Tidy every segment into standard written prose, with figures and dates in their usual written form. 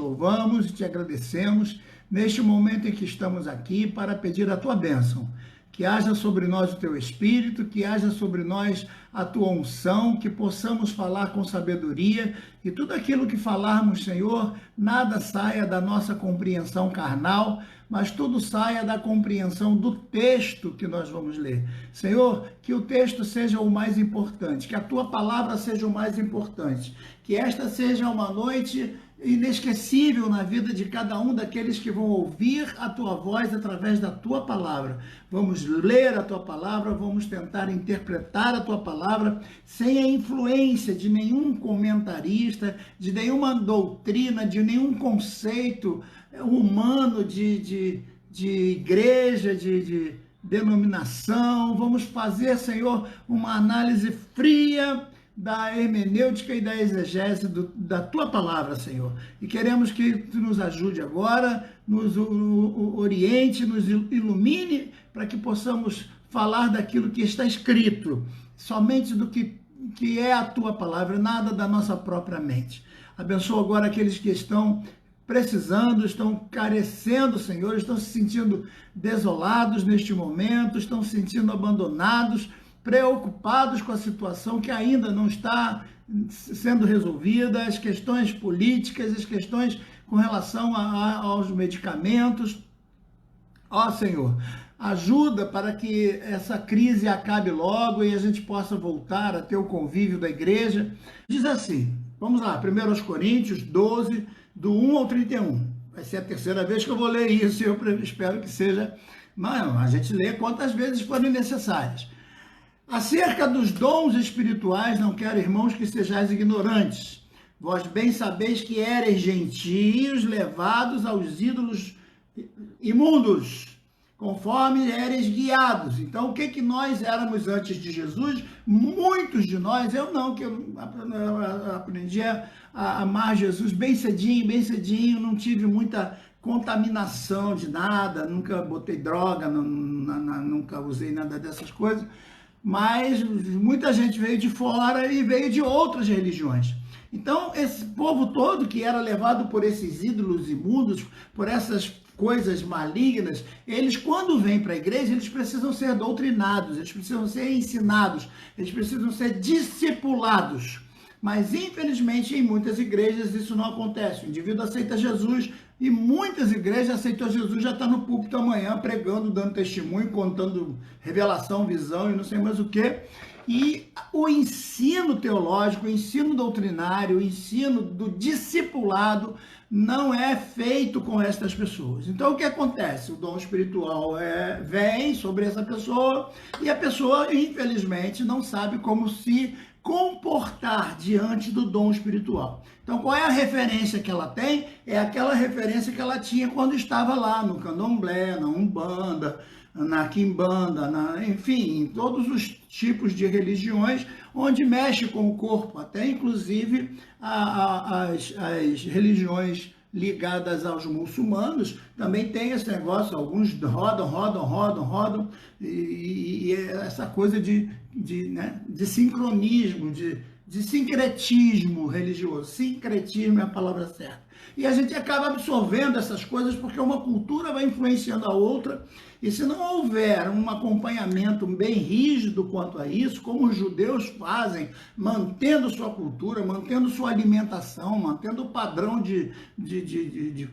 louvamos e te agradecemos neste momento em que estamos aqui para pedir a tua bênção. Que haja sobre nós o teu Espírito, que haja sobre nós a tua unção, que possamos falar com sabedoria e tudo aquilo que falarmos, Senhor, nada saia da nossa compreensão carnal, mas tudo saia da compreensão do texto que nós vamos ler. Senhor, que o texto seja o mais importante, que a tua palavra seja o mais importante, que esta seja uma noite inesquecível na vida de cada um daqueles que vão ouvir a tua voz através da tua palavra. Vamos ler a tua palavra, vamos tentar interpretar a tua palavra sem a influência de nenhum comentarista, de nenhuma doutrina, de nenhum conceito humano de igreja, de denominação. Vamos fazer, Senhor, uma análise fria da hermenêutica e da exegese da tua palavra, Senhor. E queremos que tu nos ajude agora, nos oriente, nos ilumine, para que possamos falar daquilo que está escrito, somente do que é a tua palavra, nada da nossa própria mente. Abençoa agora aqueles que estão precisando, estão carecendo, Senhor, estão se sentindo desolados neste momento, estão se sentindo abandonados, preocupados com a situação que ainda não está sendo resolvida, as questões políticas, as questões com relação aos medicamentos. Ó Senhor, ajuda para que essa crise acabe logo e a gente possa voltar a ter o convívio da igreja. Diz assim, vamos lá, 1 Coríntios 12, do 1 ao 31. Vai ser a terceira vez que eu vou ler isso e eu espero que seja... Não, a gente lê quantas vezes forem necessárias. Acerca dos dons espirituais, não quero, irmãos, que sejais ignorantes. Vós bem sabeis que éreis gentios levados aos ídolos imundos, conforme éreis guiados. Então, o que nós éramos antes de Jesus? Muitos de nós, eu não, que eu aprendi a amar Jesus bem cedinho, não tive muita contaminação de nada, nunca botei droga, nunca usei nada dessas coisas. Mas muita gente veio de fora e veio de outras religiões. Então, esse povo todo que era levado por esses ídolos imundos, por essas coisas malignas, eles, quando vêm para a igreja, eles precisam ser doutrinados, eles precisam ser ensinados, eles precisam ser discipulados. Mas, infelizmente, em muitas igrejas isso não acontece. O indivíduo aceita Jesus e muitas igrejas aceitam Jesus, já está no púlpito amanhã pregando, dando testemunho, contando revelação, visão e não sei mais o quê. E o ensino teológico, o ensino doutrinário, o ensino do discipulado não é feito com estas pessoas. Então, o que acontece? O dom espiritual vem sobre essa pessoa e a pessoa, infelizmente, não sabe como se comportar diante do dom espiritual. Então, qual é a referência que ela tem? É aquela referência que ela tinha quando estava lá no candomblé, na umbanda, na quimbanda, enfim, em todos os tipos de religiões onde mexe com o corpo, até inclusive as religiões ligadas aos muçulmanos, também tem esse negócio, alguns rodam, e essa coisa de sincronismo, de sincretismo religioso. Sincretismo é a palavra certa. E a gente acaba absorvendo essas coisas porque uma cultura vai influenciando a outra, e se não houver um acompanhamento bem rígido quanto a isso, como os judeus fazem, mantendo sua cultura, mantendo sua alimentação, mantendo o padrão de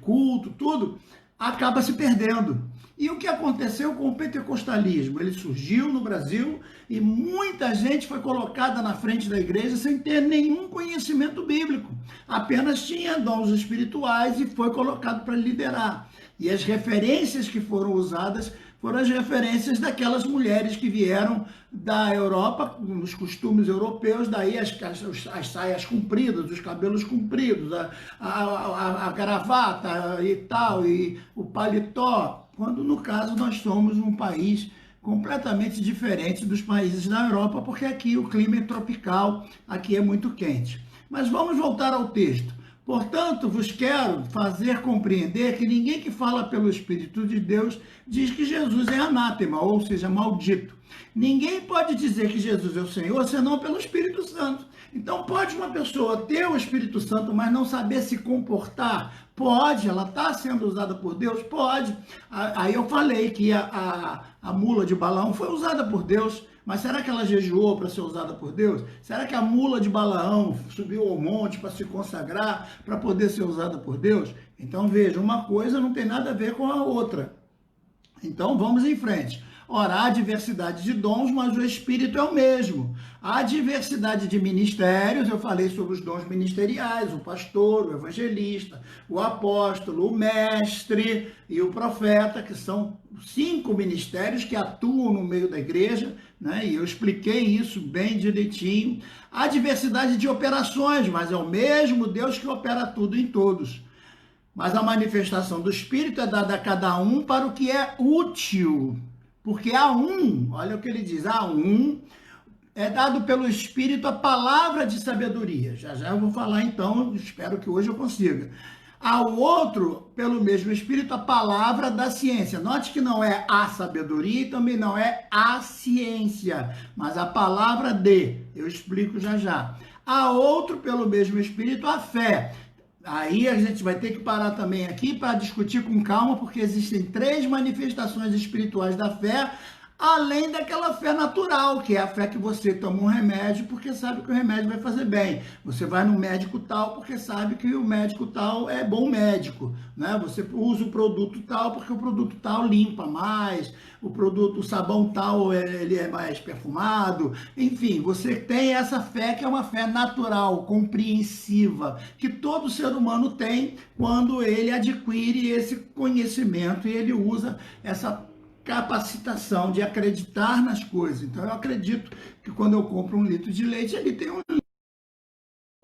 culto, tudo, acaba se perdendo. E o que aconteceu com o pentecostalismo? Ele surgiu no Brasil e muita gente foi colocada na frente da igreja sem ter nenhum conhecimento bíblico. Apenas tinha dons espirituais e foi colocado para liderar. E as referências que foram usadas foram as referências daquelas mulheres que vieram da Europa, nos costumes europeus, daí as saias compridas, os cabelos compridos, a gravata e tal, e o paletó, quando no caso nós somos um país completamente diferente dos países da Europa, porque aqui o clima é tropical, aqui é muito quente. Mas vamos voltar ao texto. Portanto, vos quero fazer compreender que ninguém que fala pelo Espírito de Deus diz que Jesus é anátema, ou seja, maldito. Ninguém pode dizer que Jesus é o Senhor senão pelo Espírito Santo. Então, pode uma pessoa ter o Espírito Santo, mas não saber se comportar? Pode, ela está sendo usada por Deus? Pode. Aí eu falei que a mula de Balaão foi usada por Deus, mas será que ela jejuou para ser usada por Deus? Será que a mula de Balaão subiu ao monte para se consagrar, para poder ser usada por Deus? Então veja, uma coisa não tem nada a ver com a outra. Então vamos em frente. Ora, há diversidade de dons, mas o Espírito é o mesmo. Há diversidade de ministérios, eu falei sobre os dons ministeriais, o pastor, o evangelista, o apóstolo, o mestre e o profeta, que são 5 ministérios que atuam no meio da igreja, né? E eu expliquei isso bem direitinho. Há diversidade de operações, mas é o mesmo Deus que opera tudo em todos. Mas a manifestação do Espírito é dada a cada um para o que é útil. Porque a um, olha o que ele diz, a um é dado pelo Espírito a palavra de sabedoria. Já já eu vou falar então, espero que hoje eu consiga. Ao outro, pelo mesmo Espírito, a palavra da ciência. Note que não é a sabedoria e também não é a ciência, mas a palavra de. Eu explico já já. A outro, pelo mesmo Espírito, a fé. Aí a gente vai ter que parar também aqui para discutir com calma, porque existem 3 manifestações espirituais da fé, além daquela fé natural, que é a fé que você toma um remédio porque sabe que o remédio vai fazer bem. Você vai no médico tal porque sabe que o médico tal é bom médico, né? Você usa o produto tal porque o produto tal limpa mais, o sabão tal ele é mais perfumado. Enfim, você tem essa fé que é uma fé natural, compreensiva, que todo ser humano tem quando ele adquire esse conhecimento e ele usa essa capacitação de acreditar nas coisas. Então, eu acredito que quando eu compro 1 litro de leite, ele tem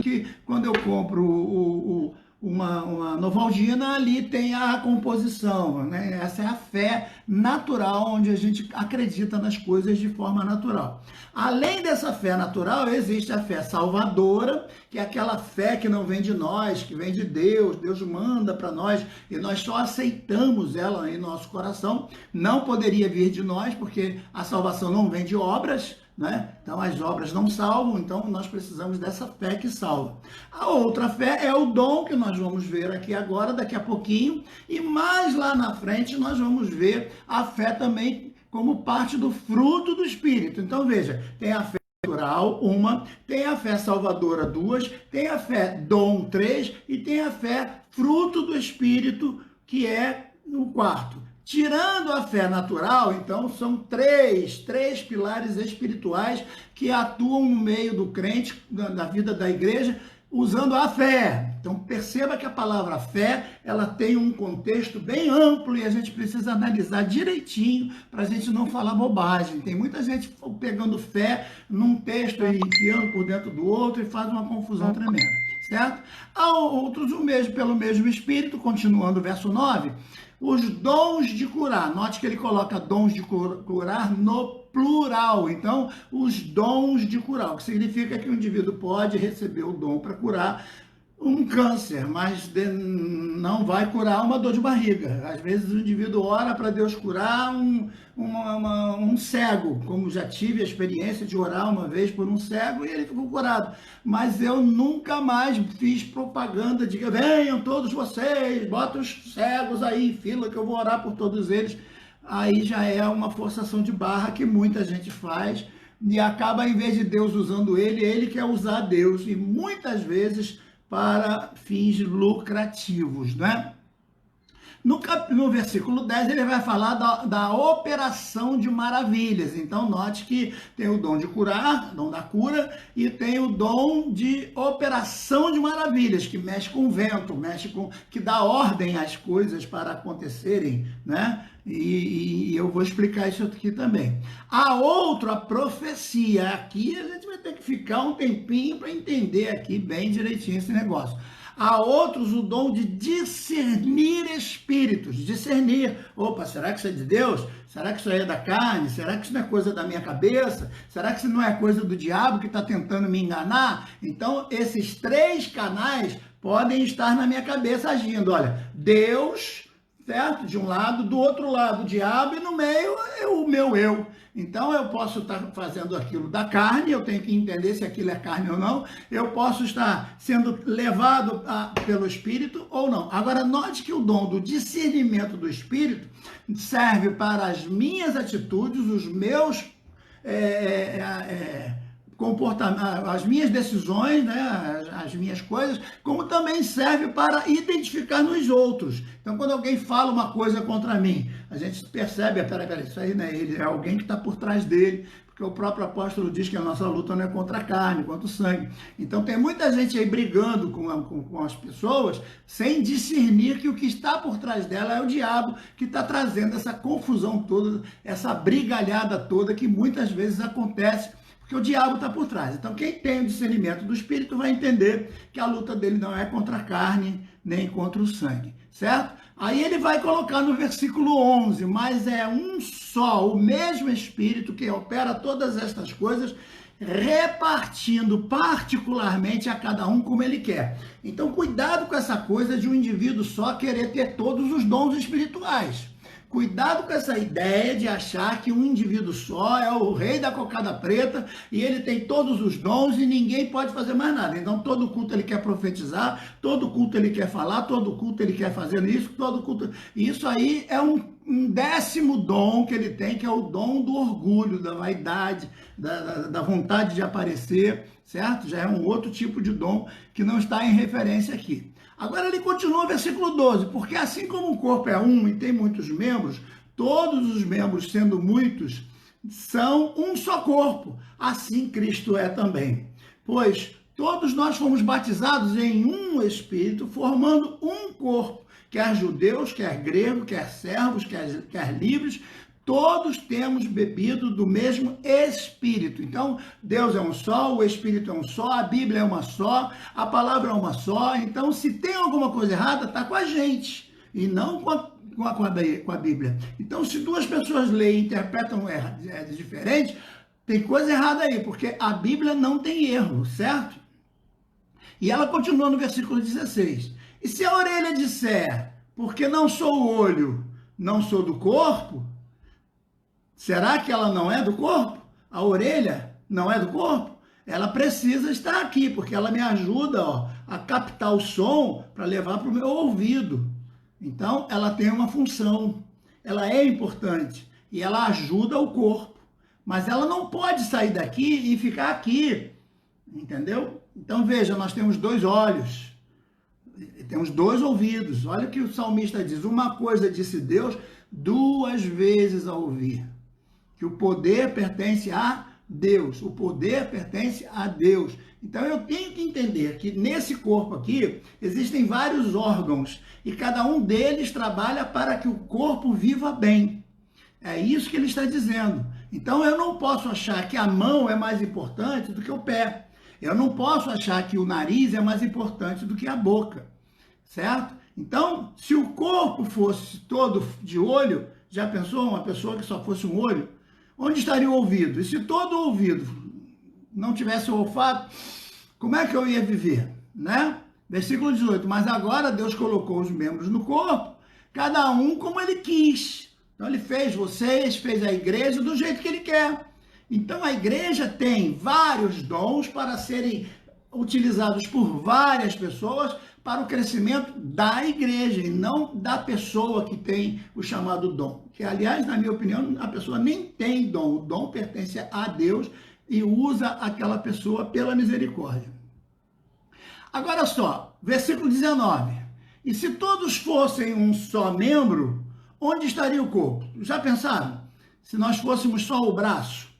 que quando eu compro uma Novaldina, ali tem a composição, né? Essa é a fé natural, onde a gente acredita nas coisas de forma natural. Além dessa fé natural, existe a fé salvadora, que é aquela fé que não vem de nós, que vem de Deus. Deus manda para nós e nós só aceitamos ela em nosso coração. Não poderia vir de nós, porque a salvação não vem de obras, né? Então as obras não salvam, então nós precisamos dessa fé que salva. A outra fé é o dom que nós vamos ver aqui agora, daqui a pouquinho, e mais lá na frente nós vamos ver a fé também como parte do fruto do Espírito. Então veja, tem a fé natural, 1, tem a fé salvadora, 2, tem a fé dom, 3, e tem a fé fruto do Espírito, que é o 4. Tirando a fé natural, então, são três pilares espirituais que atuam no meio do crente, da vida da igreja, usando a fé. Então, perceba que a palavra fé, ela tem um contexto bem amplo e a gente precisa analisar direitinho para a gente não falar bobagem. Tem muita gente pegando fé num texto e enfiando por dentro do outro e faz uma confusão tremenda, certo? Há outros, pelo mesmo Espírito, continuando o verso 9, os dons de curar. Note que ele coloca dons de curar no plural. Então, os dons de curar, o que significa que o indivíduo pode receber o dom para curar um câncer, mas não vai curar uma dor de barriga. Às vezes o indivíduo ora para Deus curar um cego, como já tive a experiência de orar uma vez por um cego e ele ficou curado. Mas eu nunca mais fiz propaganda de que venham todos vocês, bota os cegos aí em fila que eu vou orar por todos eles. Aí já é uma forçação de barra que muita gente faz e acaba, em vez de Deus usando ele quer usar Deus, e muitas vezes para fins lucrativos, né? No versículo 10, ele vai falar da operação de maravilhas. Então, note que tem o dom de curar, dom da cura, e tem o dom de operação de maravilhas, que mexe com o vento, que dá ordem às coisas para acontecerem, né? E eu vou explicar isso aqui também. A profecia. Aqui a gente vai ter que ficar um tempinho para entender aqui bem direitinho esse negócio. Há outros o dom de discernir espíritos, discernir. Opa, será que isso é de Deus? Será que isso aí é da carne? Será que isso não é coisa da minha cabeça? Será que isso não é coisa do diabo que está tentando me enganar? Então, esses 3 canais podem estar na minha cabeça agindo. Olha, Deus, certo? De um lado, do outro lado o diabo e no meio o meu eu. Então eu posso estar fazendo aquilo da carne, eu tenho que entender se aquilo é carne ou não. Eu posso estar sendo levado pelo Espírito ou não. Agora, note que o dom do discernimento do Espírito serve para as minhas atitudes, os meus comportamento, as minhas decisões, né, as minhas coisas, como também serve para identificar nos outros. Então, quando alguém fala uma coisa contra mim, a gente percebe, peraí, isso aí não é ele, é alguém que está por trás dele, porque o próprio apóstolo diz que a nossa luta não é contra a carne, contra o sangue. Então, tem muita gente aí brigando com as pessoas, sem discernir que o que está por trás dela é o diabo, que está trazendo essa confusão toda, essa brigalhada toda, que muitas vezes acontece, porque o diabo está por trás. Então, quem tem o discernimento do Espírito vai entender que a luta dele não é contra a carne, nem contra o sangue, certo? Aí ele vai colocar no versículo 11, mas é um só, o mesmo Espírito que opera todas estas coisas, repartindo particularmente a cada um como ele quer. Então, cuidado com essa coisa de um indivíduo só querer ter todos os dons espirituais. Cuidado com essa ideia de achar que um indivíduo só é o rei da cocada preta e ele tem todos os dons e ninguém pode fazer mais nada. Então, todo culto ele quer profetizar, todo culto ele quer falar, todo culto ele quer fazer isso, todo culto... Isso aí é um décimo dom que ele tem, que é o dom do orgulho, da vaidade, da vontade de aparecer, certo? Já é um outro tipo de dom que não está em referência aqui. Agora ele continua no versículo 12, porque assim como o corpo é um e tem muitos membros, todos os membros, sendo muitos, são um só corpo, assim Cristo é também. Pois todos nós fomos batizados em um Espírito, formando um corpo, quer judeus, quer gregos, quer servos, quer livres, todos temos bebido do mesmo Espírito. Então, Deus é um só, o Espírito é um só, a Bíblia é uma só, a palavra é uma só. Então, se tem alguma coisa errada, está com a gente e não com a Bíblia. Então, se duas pessoas leem e interpretam diferente, tem coisa errada aí, porque a Bíblia não tem erro, certo? E ela continua no versículo 16. E se a orelha disser, porque não sou o olho, não sou do corpo, será que ela não é do corpo? A orelha não é do corpo? Ela precisa estar aqui, porque ela me ajuda a captar o som para levar para o meu ouvido. Então, ela tem uma função, ela é importante e ela ajuda o corpo. Mas ela não pode sair daqui e ficar aqui, entendeu? Então, veja, nós temos 2 olhos, temos 2 ouvidos. Olha o que o salmista diz, uma coisa disse Deus 2 vezes a ouvir. Que o poder pertence a Deus, o poder pertence a Deus. Então eu tenho que entender que nesse corpo aqui existem vários órgãos e cada um deles trabalha para que o corpo viva bem. É isso que ele está dizendo. Então eu não posso achar que a mão é mais importante do que o pé. Eu não posso achar que o nariz é mais importante do que a boca, certo? Então, se o corpo fosse todo de olho, já pensou uma pessoa que só fosse um olho? Onde estaria o ouvido? E se todo o ouvido não tivesse o olfato, como é que eu ia viver? Né? Versículo 18. Mas agora Deus colocou os membros no corpo, cada um como ele quis. Então ele fez vocês, fez a igreja do jeito que ele quer. Então a igreja tem vários dons para serem utilizados por várias pessoas para o crescimento da igreja e não da pessoa que tem o chamado dom. Que, aliás, na minha opinião, a pessoa nem tem dom. O dom pertence a Deus e usa aquela pessoa pela misericórdia. Agora só, versículo 19. E se todos fossem um só membro, onde estaria o corpo? Já pensaram? Se nós fôssemos só o braço,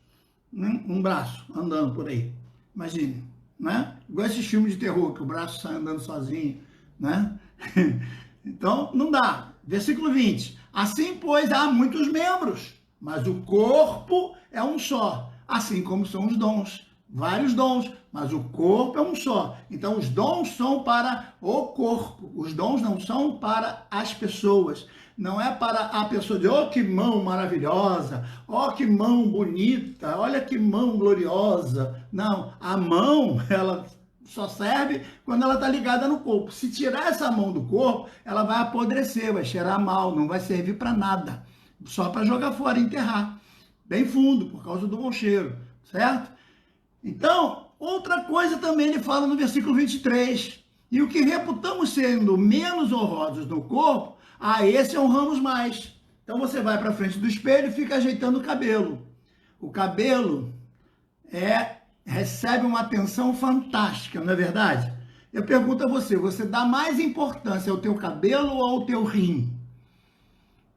né? Um braço andando por aí. Imagine. Né? Igual esses filmes de terror, que o braço sai andando sozinho, né? Então, não dá. Versículo 20. Assim, pois, há muitos membros, mas o corpo é um só, assim como são os dons. Vários dons, mas o corpo é um só. Então, os dons são para o corpo. Os dons não são para as pessoas. Não é para a pessoa dizer, oh, que mão maravilhosa, oh, que mão bonita, olha que mão gloriosa. Não, a mão, ela só serve quando ela está ligada no corpo. Se tirar essa mão do corpo, ela vai apodrecer, vai cheirar mal, não vai servir para nada. Só para jogar fora, enterrar. Bem fundo, por causa do bom cheiro, certo? Então, outra coisa também ele fala no versículo 23. E o que reputamos sendo menos honrosos no corpo, a esse honramos mais. Então você vai para frente do espelho e fica ajeitando o cabelo. O cabelo recebe uma atenção fantástica, não é verdade? Eu pergunto a você, você dá mais importância ao teu cabelo ou ao teu rim?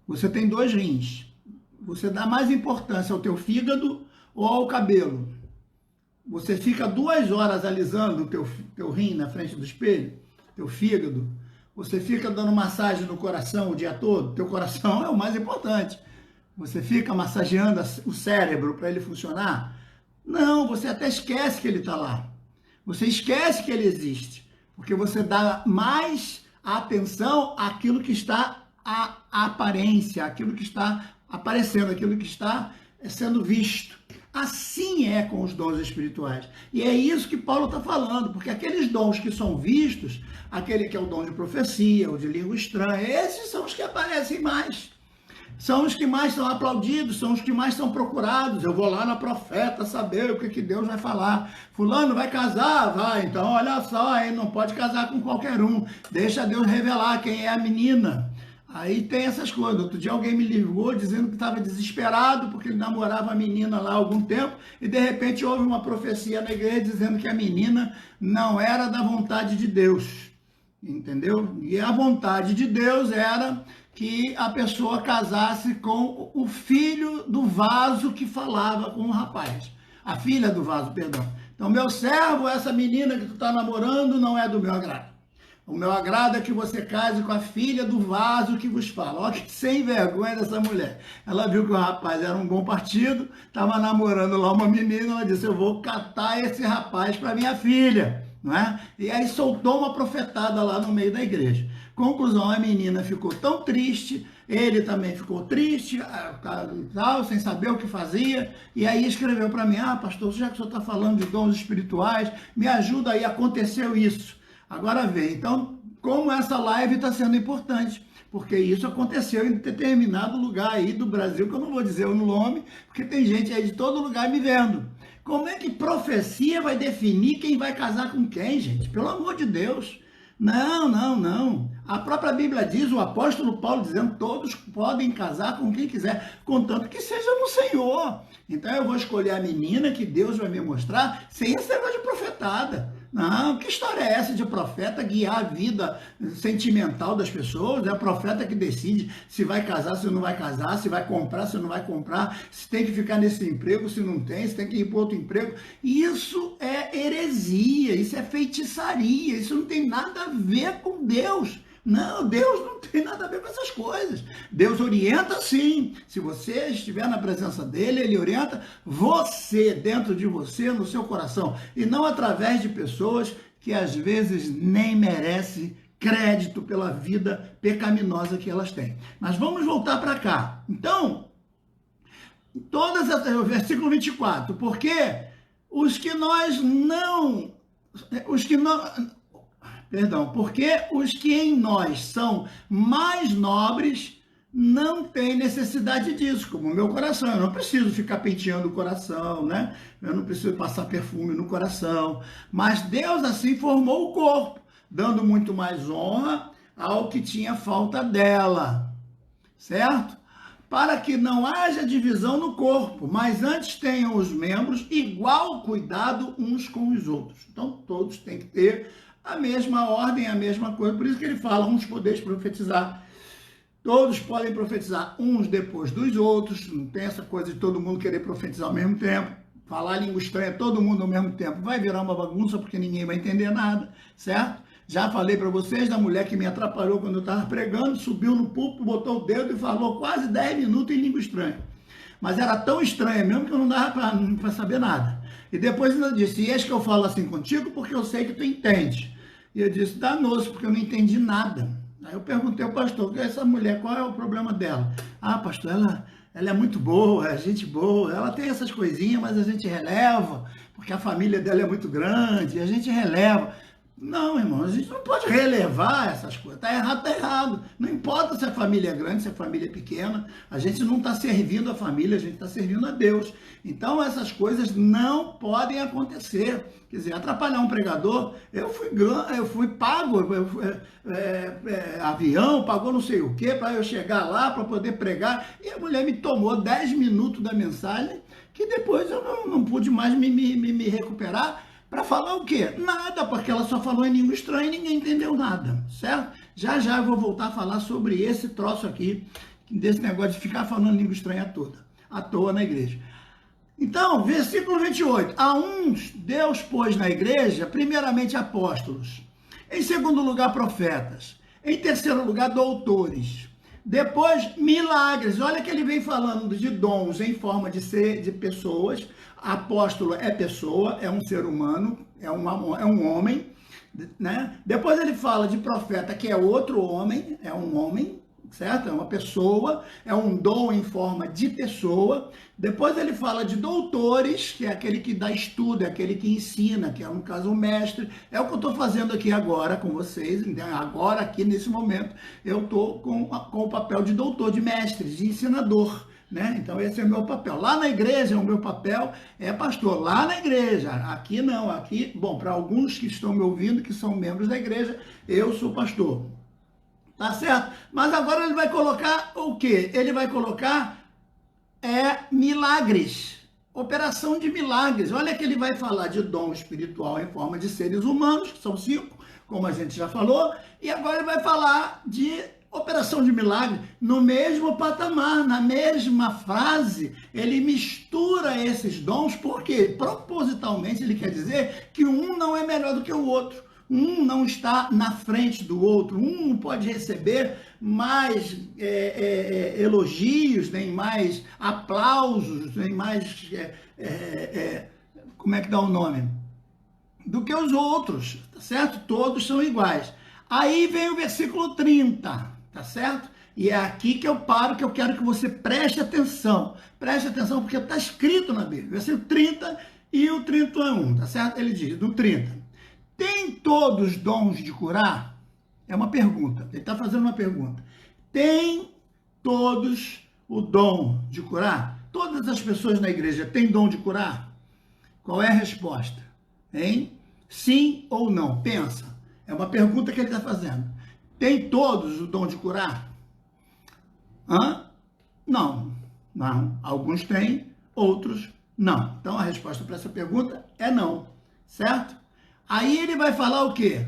Você tem 2 rins. Você dá mais importância ao teu fígado ou ao cabelo? Você fica 2 horas alisando o teu rim na frente do espelho, teu fígado. Você fica dando massagem no coração o dia todo. Teu coração é o mais importante. Você fica massageando o cérebro para ele funcionar? Não, você até esquece que ele está lá. Você esquece que ele existe. Porque você dá mais atenção àquilo que está à aparência, àquilo que está aparecendo, aquilo que está sendo visto. Assim é com os dons espirituais. E é isso que Paulo está falando, porque aqueles dons que são vistos, aquele que é o dom de profecia, o de língua estranha, esses são os que aparecem mais. São os que mais são aplaudidos, são os que mais são procurados. Eu vou lá na profeta saber o que Deus vai falar. Fulano vai casar? Vai. Então, olha só, ele não pode casar com qualquer um. Deixa Deus revelar quem é a menina. Aí tem essas coisas. Outro dia alguém me ligou dizendo que estava desesperado porque ele namorava a menina lá há algum tempo e de repente houve uma profecia na igreja dizendo que a menina não era da vontade de Deus. Entendeu? E a vontade de Deus era que a pessoa casasse com o filho do vaso que falava com o rapaz. A filha do vaso, perdão. Então, meu servo, essa menina que tu está namorando não é do meu agrado. O meu agrado é que você case com a filha do vaso que vos fala. Olha que sem vergonha dessa mulher. Ela viu que o rapaz era um bom partido, estava namorando lá uma menina, ela disse, eu vou catar esse rapaz para minha filha. Não é? E aí soltou uma profetada lá no meio da igreja. Conclusão, a menina ficou tão triste, ele também ficou triste, tal, sem saber o que fazia, e aí escreveu para mim, pastor, já que o senhor está falando de dons espirituais, me ajuda aí, aconteceu isso. Agora vê, então, como essa live está sendo importante, porque isso aconteceu em determinado lugar aí do Brasil, que eu não vou dizer o nome, porque tem gente aí de todo lugar me vendo. Como é que profecia vai definir quem vai casar com quem, gente? Pelo amor de Deus. Não, não, não. A própria Bíblia diz, o apóstolo Paulo dizendo, todos podem casar com quem quiser, contanto que seja no Senhor. Então eu vou escolher a menina que Deus vai me mostrar, sem esse negócio de profetada. Não, que história é essa de profeta guiar a vida sentimental das pessoas? É a profeta que decide se vai casar, se não vai casar, se vai comprar, se não vai comprar, se tem que ficar nesse emprego, se não tem, se tem que ir para outro emprego. Isso é heresia, isso é feitiçaria, isso não tem nada a ver com Deus. Não, Deus não tem nada a ver com essas coisas. Deus orienta sim. Se você estiver na presença dele, ele orienta você, dentro de você, no seu coração. E não através de pessoas que às vezes nem merecem crédito pela vida pecaminosa que elas têm. Mas vamos voltar para cá. Então, versículo 24. Porque porque os que em nós são mais nobres não têm necessidade disso, como o meu coração. Eu não preciso ficar penteando o coração, né? Eu não preciso passar perfume no coração. Mas Deus assim formou o corpo, dando muito mais honra ao que tinha falta dela, certo? Para que não haja divisão no corpo, mas antes tenham os membros igual cuidado uns com os outros. Então todos têm que ter a mesma ordem, a mesma coisa. Por isso que ele fala, uns podeis profetizar. Todos podem profetizar uns depois dos outros. Não tem essa coisa de todo mundo querer profetizar ao mesmo tempo. Falar língua estranha todo mundo ao mesmo tempo. Vai virar uma bagunça porque ninguém vai entender nada, certo? Já falei para vocês da mulher que me atrapalhou quando eu estava pregando, subiu no púlpito, botou o dedo e falou quase 10 minutos em língua estranha. Mas era tão estranha mesmo que eu não dava para saber nada. E depois ainda disse, e és que eu falo assim contigo porque eu sei que tu entende. E eu disse, danoso, porque eu não entendi nada. Aí eu perguntei ao pastor, essa mulher, qual é o problema dela? Pastor, ela é muito boa, é gente boa, ela tem essas coisinhas, mas a gente releva, porque porque a família dela é muito grande, a gente releva. Não, irmão, a gente não pode relevar essas coisas. Está errado, está errado. Não importa se a família é grande, se a família é pequena, a gente não está servindo a família, a gente está servindo a Deus. Então, essas coisas não podem acontecer. Quer dizer, atrapalhar um pregador, eu fui pago, avião, pagou não sei o quê, para eu chegar lá, para poder pregar, e a mulher me tomou 10 minutos da mensagem, que depois eu não pude mais me recuperar. Para falar o quê? Nada, porque ela só falou em língua estranha e ninguém entendeu nada, certo? Já já eu vou voltar a falar sobre esse troço aqui, desse negócio de ficar falando língua estranha à toa na igreja. Então, versículo 28. A uns Deus pôs na igreja, primeiramente apóstolos, em segundo lugar profetas, em terceiro lugar doutores, depois milagres. Olha que ele vem falando de dons em forma de pessoas. Apóstolo é pessoa, é um ser humano, é um homem, né? Depois ele fala de profeta, que é outro homem, é um homem, certo? É uma pessoa, é um dom em forma de pessoa. Depois ele fala de doutores, que é aquele que dá estudo, é aquele que ensina, que é, no caso, o mestre. É o que eu estou fazendo aqui agora com vocês, entendeu? Agora, aqui nesse momento, eu estou com o papel de doutor, de mestre, de ensinador. Né? Então esse é o meu papel. Lá na igreja o meu papel é pastor, lá na igreja. Aqui não, aqui, bom, para alguns que estão me ouvindo, que são membros da igreja, eu sou pastor. Tá certo? Mas agora ele vai colocar o quê? Ele vai colocar milagres, operação de milagres. Olha que ele vai falar de dom espiritual em forma de seres humanos, que são 5, como a gente já falou, e agora ele vai falar de operação de milagre no mesmo patamar, na mesma frase. Ele mistura esses dons, porque propositalmente ele quer dizer que um não é melhor do que o outro. Um não está na frente do outro, um não pode receber mais elogios, nem mais aplausos, nem mais, como é que dá o nome? Do que os outros, tá certo? Todos são iguais. Aí vem o versículo 30, tá certo? E é aqui que eu paro, que eu quero que você preste atenção. Preste atenção, porque está escrito na Bíblia. Versículo 30 e o 31, tá certo? Ele diz, do 30. Tem todos dons de curar? É uma pergunta. Ele está fazendo uma pergunta. Tem todos o dom de curar? Todas as pessoas na igreja têm dom de curar? Qual é a resposta? Hein? Sim ou não? Pensa. É uma pergunta que ele está fazendo. Tem todos o dom de curar? Não. Não. Alguns têm, outros não. Então a resposta para essa pergunta é não. Certo? Aí ele vai falar o quê?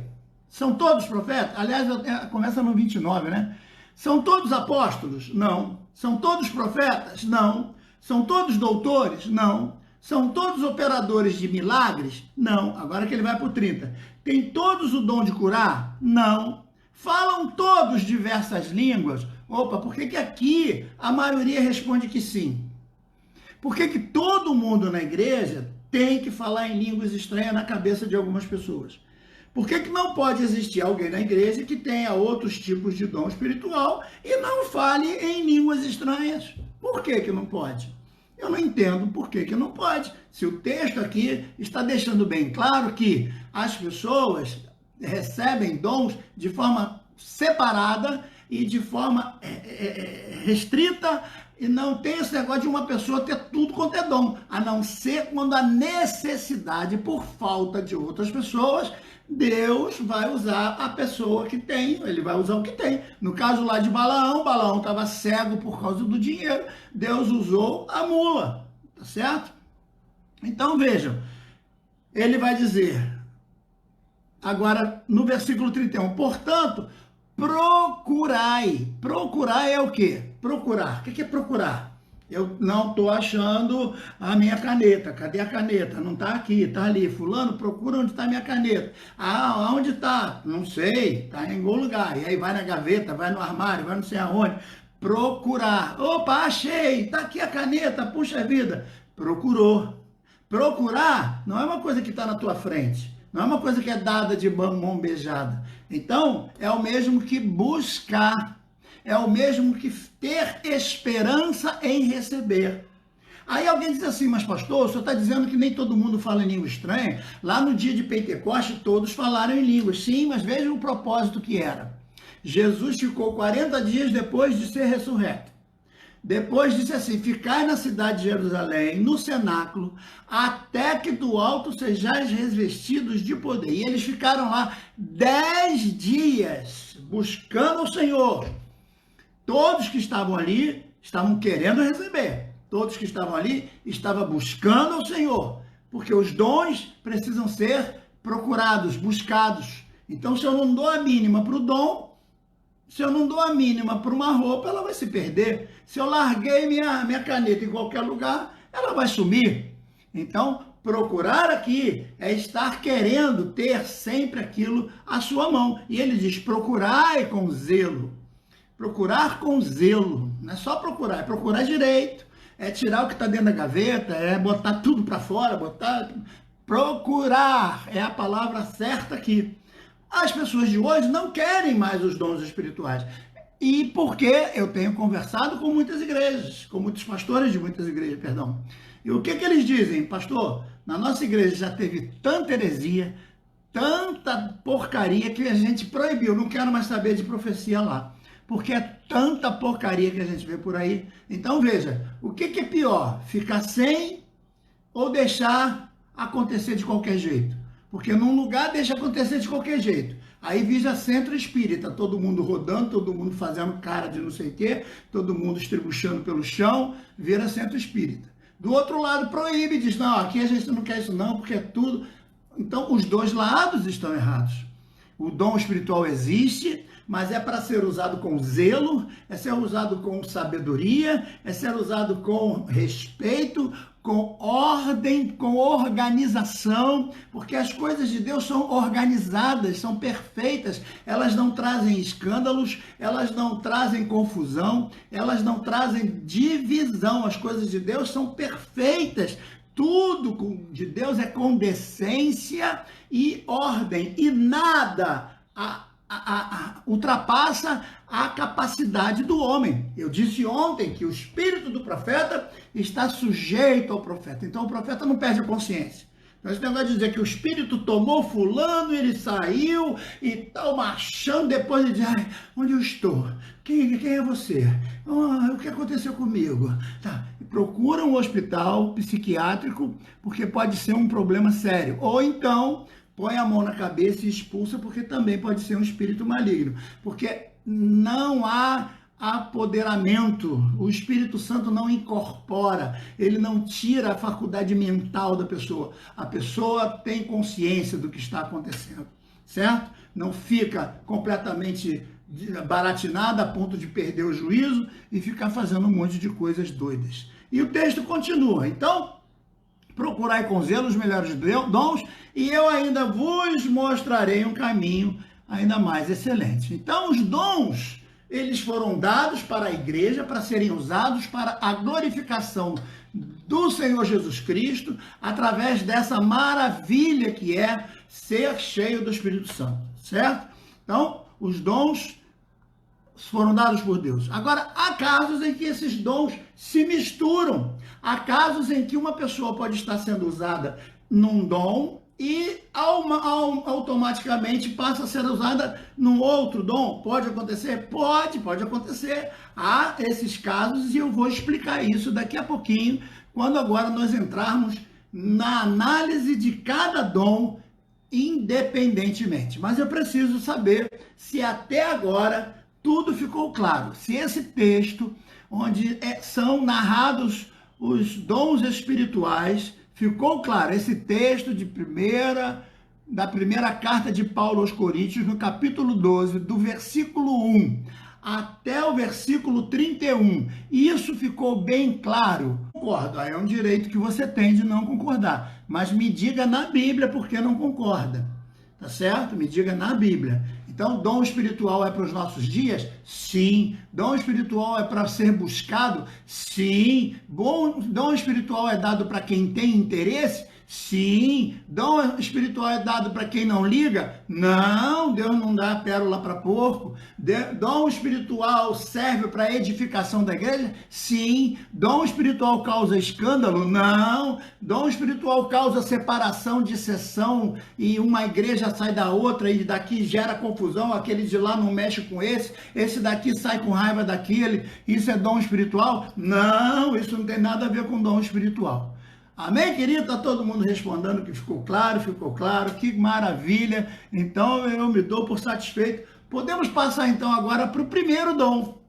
São todos profetas? Aliás, começa no 29, né? São todos apóstolos? Não. São todos profetas? Não. São todos doutores? Não. São todos operadores de milagres? Não. Agora que ele vai para o 30. Tem todos o dom de curar? Não. Falam todos diversas línguas? Opa, por que aqui a maioria responde que sim? Por que todo mundo na igreja tem que falar em línguas estranhas na cabeça de algumas pessoas? Por que não pode existir alguém na igreja que tenha outros tipos de dom espiritual e não fale em línguas estranhas? Por que não pode? Eu não entendo por que não pode. Se o texto aqui está deixando bem claro que as pessoas recebem dons de forma separada e de forma restrita, e não tem esse negócio de uma pessoa ter tudo quanto é dom, a não ser quando a necessidade, por falta de outras pessoas, Deus vai usar a pessoa que tem, ele vai usar o que tem. No caso lá de Balaão estava cego por causa do dinheiro, Deus usou a mula, tá certo? Então vejam, ele vai dizer, agora no versículo 31, portanto, procurai. Procurar é o quê? Procurar. O que é procurar? Eu não estou achando a minha caneta. Cadê a caneta? Não está aqui, está ali. Fulano, procura onde está a minha caneta. Ah, onde está? Não sei. Está em algum lugar. E aí vai na gaveta, vai no armário, vai não sei aonde. Procurar. Opa, achei. Está aqui a caneta. Puxa vida. Procurou. Procurar não é uma coisa que está na tua frente. Não é uma coisa que é dada de mão beijada. Então, é o mesmo que buscar. É o mesmo que ter esperança em receber. Aí alguém diz assim, mas pastor, o senhor está dizendo que nem todo mundo fala em língua estranha? Lá no dia de Pentecoste todos falaram em línguas. Sim, mas veja o propósito que era. Jesus ficou 40 dias depois de ser ressurreto. Depois disse assim, ficai na cidade de Jerusalém, no cenáculo, até que do alto sejais revestidos de poder. E eles ficaram lá 10 dias buscando o Senhor. Todos que estavam ali estavam querendo receber. Todos que estavam ali estavam buscando o Senhor. Porque os dons precisam ser procurados, buscados. Então, se eu não dou a mínima para o dom, se eu não dou a mínima para uma roupa, ela vai se perder. Se eu larguei minha caneta em qualquer lugar, ela vai sumir. Então, procurar aqui é estar querendo ter sempre aquilo à sua mão. E ele diz, procurai com zelo. Procurar com zelo. Não é só procurar, é procurar direito. É tirar o que está dentro da gaveta, é botar tudo para fora, procurar é a palavra certa aqui. As pessoas de hoje não querem mais os dons espirituais. E porque eu tenho conversado com muitas igrejas, com muitos pastores de muitas igrejas, perdão. E o que eles dizem? Pastor, na nossa igreja já teve tanta heresia, tanta porcaria que a gente proibiu. Não quero mais saber de profecia lá. Porque é tanta porcaria que a gente vê por aí. Então veja, o que é pior? Ficar sem ou deixar acontecer de qualquer jeito? Porque num lugar deixa acontecer de qualquer jeito. Aí visa centro espírita, todo mundo rodando, todo mundo fazendo cara de não sei o quê, todo mundo estribuchando pelo chão, vira centro espírita. Do outro lado proíbe, diz, não, aqui a gente não quer isso não, porque é tudo... Então os dois lados estão errados. O dom espiritual existe, mas é para ser usado com zelo, é ser usado com sabedoria, é ser usado com respeito, com ordem, com organização, porque as coisas de Deus são organizadas, são perfeitas, elas não trazem escândalos, elas não trazem confusão, elas não trazem divisão, as coisas de Deus são perfeitas. Tudo de Deus é com decência e ordem, e nada ultrapassa a capacidade do homem. Eu disse ontem que o espírito do profeta está sujeito ao profeta. Então o profeta não perde a consciência. Então esse negócio de dizer que o espírito tomou fulano, ele saiu e tal, marchando, depois ele diz, ai, onde eu estou? Quem é você? O que aconteceu comigo? Tá. Procura um hospital psiquiátrico, porque pode ser um problema sério. Ou então, põe a mão na cabeça e expulsa, porque também pode ser um espírito maligno. Porque não há apoderamento, o Espírito Santo não incorpora, ele não tira a faculdade mental da pessoa. A pessoa tem consciência do que está acontecendo, certo? Não fica completamente baratinada a ponto de perder o juízo e ficar fazendo um monte de coisas doidas. E o texto continua, então, procurai com zelo os melhores dons e eu ainda vos mostrarei um caminho ainda mais excelente. Então, os dons, eles foram dados para a igreja, para serem usados para a glorificação do Senhor Jesus Cristo, através dessa maravilha que é ser cheio do Espírito Santo, certo? Então, os dons foram dados por Deus. Agora, há casos em que esses dons se misturam. Há casos em que uma pessoa pode estar sendo usada num dom e automaticamente passa a ser usada num outro dom. Pode acontecer? Pode acontecer. Há esses casos e eu vou explicar isso daqui a pouquinho, quando agora nós entrarmos na análise de cada dom independentemente. Mas eu preciso saber se até agora tudo ficou claro. Se esse texto, onde são narrados os dons espirituais, ficou claro. Esse texto da primeira carta de Paulo aos Coríntios, no capítulo 12, do versículo 1 até o versículo 31, isso ficou bem claro. Concordo, aí é um direito que você tem de não concordar, mas me diga na Bíblia por que não concorda, tá certo? Me diga na Bíblia. Então, dom espiritual é para os nossos dias? Sim. Dom espiritual é para ser buscado? Sim. Dom espiritual é dado para quem tem interesse? Sim. Dom espiritual é dado para quem não liga? Não, Deus não dá pérola para porco. Dom espiritual serve para edificação da igreja? Sim. Dom espiritual causa escândalo? Não. Dom espiritual causa separação, dissessão, e uma igreja sai da outra e daqui gera confusão, aquele de lá não mexe com esse daqui sai com raiva daquele. Isso é dom espiritual? Não, isso não tem nada a ver com dom espiritual. Amém, querido? Está todo mundo respondendo que ficou claro, que maravilha. Então, eu me dou por satisfeito. Podemos passar, então, agora para o primeiro dom.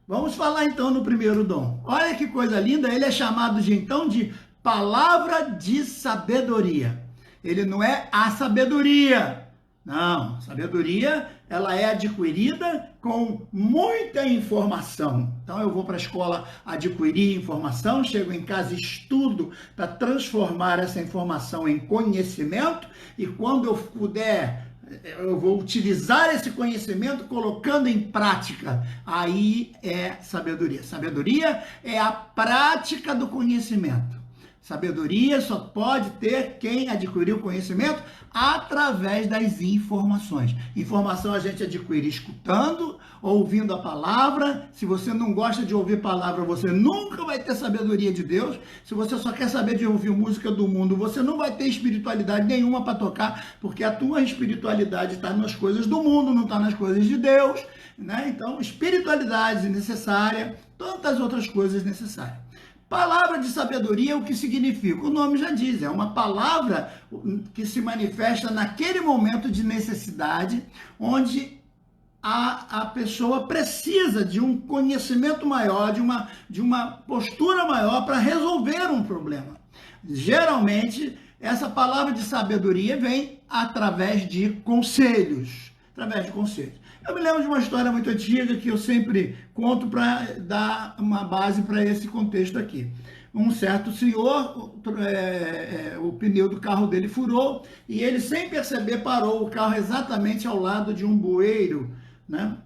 Vamos falar, então, no primeiro dom. Olha que coisa linda, ele é chamado, de palavra de sabedoria. Ele não é a sabedoria. Não, sabedoria, ela é adquirida com muita informação. Então eu vou para a escola adquirir informação, chego em casa e estudo para transformar essa informação em conhecimento, e quando eu puder, eu vou utilizar esse conhecimento colocando em prática. Aí é sabedoria. Sabedoria é a prática do conhecimento. Sabedoria só pode ter quem adquiriu conhecimento através das informações. Informação a gente adquire escutando, ouvindo a palavra. Se você não gosta de ouvir palavra, você nunca vai ter sabedoria de Deus. Se você só quer saber de ouvir música do mundo, você não vai ter espiritualidade nenhuma para tocar, porque a tua espiritualidade está nas coisas do mundo, não está nas coisas de Deus, né? Então, espiritualidade necessária, tantas outras coisas necessárias. Palavra de sabedoria, o que significa? O nome já diz, é uma palavra que se manifesta naquele momento de necessidade, onde a pessoa precisa de um conhecimento maior, de uma postura maior para resolver um problema. Geralmente, essa palavra de sabedoria vem através de conselhos. Eu me lembro de uma história muito antiga que eu sempre conto para dar uma base para esse contexto aqui. Um certo senhor, o pneu do carro dele furou e ele, sem perceber, parou o carro exatamente ao lado de um bueiro, né?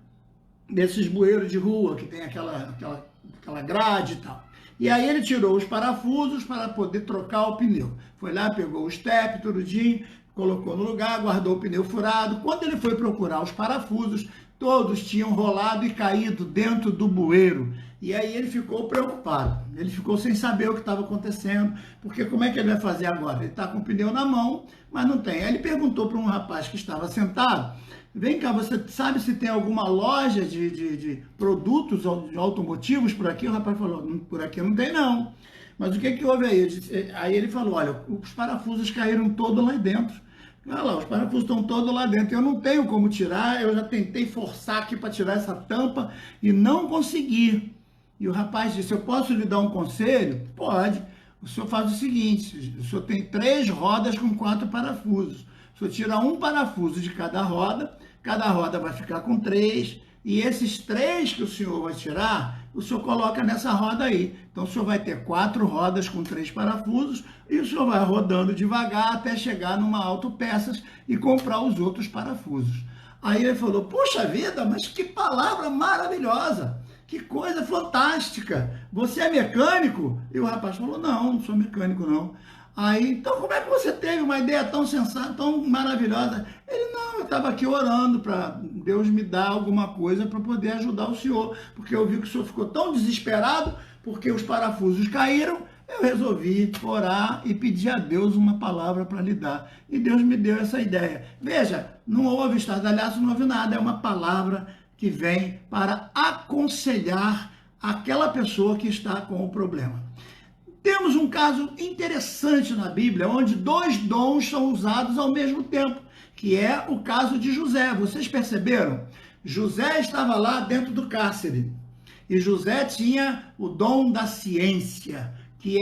Desses bueiros de rua, que tem aquela grade e tal. E aí ele tirou os parafusos para poder trocar o pneu. Foi lá, pegou o step, tudinho, colocou no lugar, guardou o pneu furado. Quando ele foi procurar os parafusos, todos tinham rolado e caído dentro do bueiro. E aí ele ficou preocupado. Ele ficou sem saber o que estava acontecendo, porque como é que ele vai fazer agora? Ele está com o pneu na mão, mas não tem. Aí ele perguntou para um rapaz que estava sentado: vem cá, você sabe se tem alguma loja de produtos automotivos por aqui? O rapaz falou: por aqui não tem não. Mas o que houve aí? Aí ele falou: olha, os parafusos caíram todos lá dentro. Olha lá, os parafusos estão todos lá dentro. Eu não tenho como tirar, eu já tentei forçar aqui para tirar essa tampa e não consegui. E o rapaz disse: eu posso lhe dar um conselho? Pode. O senhor faz o seguinte: o senhor tem 3 rodas com 4 parafusos. O senhor tira um parafuso de cada roda vai ficar com 3. E esses 3 que o senhor vai tirar, o senhor coloca nessa roda aí. Então o senhor vai ter 4 rodas com 3 parafusos e o senhor vai rodando devagar até chegar numa autopeças e comprar os outros parafusos. Aí ele falou: puxa vida, mas que palavra maravilhosa! Que coisa fantástica! Você é mecânico? E o rapaz falou: não sou mecânico não. Aí, então como é que você teve uma ideia tão sensata, tão maravilhosa? Ele: não, eu estava aqui orando para Deus me dar alguma coisa para poder ajudar o senhor, porque eu vi que o senhor ficou tão desesperado porque os parafusos caíram, eu resolvi orar e pedir a Deus uma palavra para lhe dar. E Deus me deu essa ideia. Veja, não houve estardalhaço, não houve nada, é uma palavra que vem para aconselhar aquela pessoa que está com o problema. Temos um caso interessante na Bíblia, onde 2 dons são usados ao mesmo tempo, que é o caso de José. Vocês perceberam? José estava lá dentro do cárcere, e José tinha o dom da ciência, que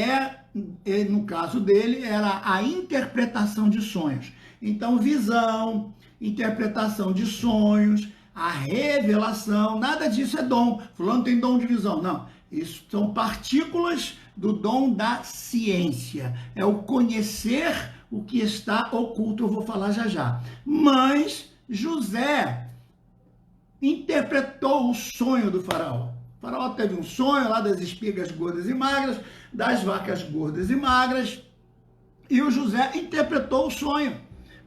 no caso dele, era a interpretação de sonhos. Então, visão, interpretação de sonhos, a revelação, nada disso é dom. Fulano tem dom de visão. Não, isso são partículas do dom da ciência. É o conhecer o que está oculto, eu vou falar já já. Mas José interpretou o sonho do faraó. O faraó teve um sonho lá das espigas gordas e magras, das vacas gordas e magras, E o José interpretou o sonho.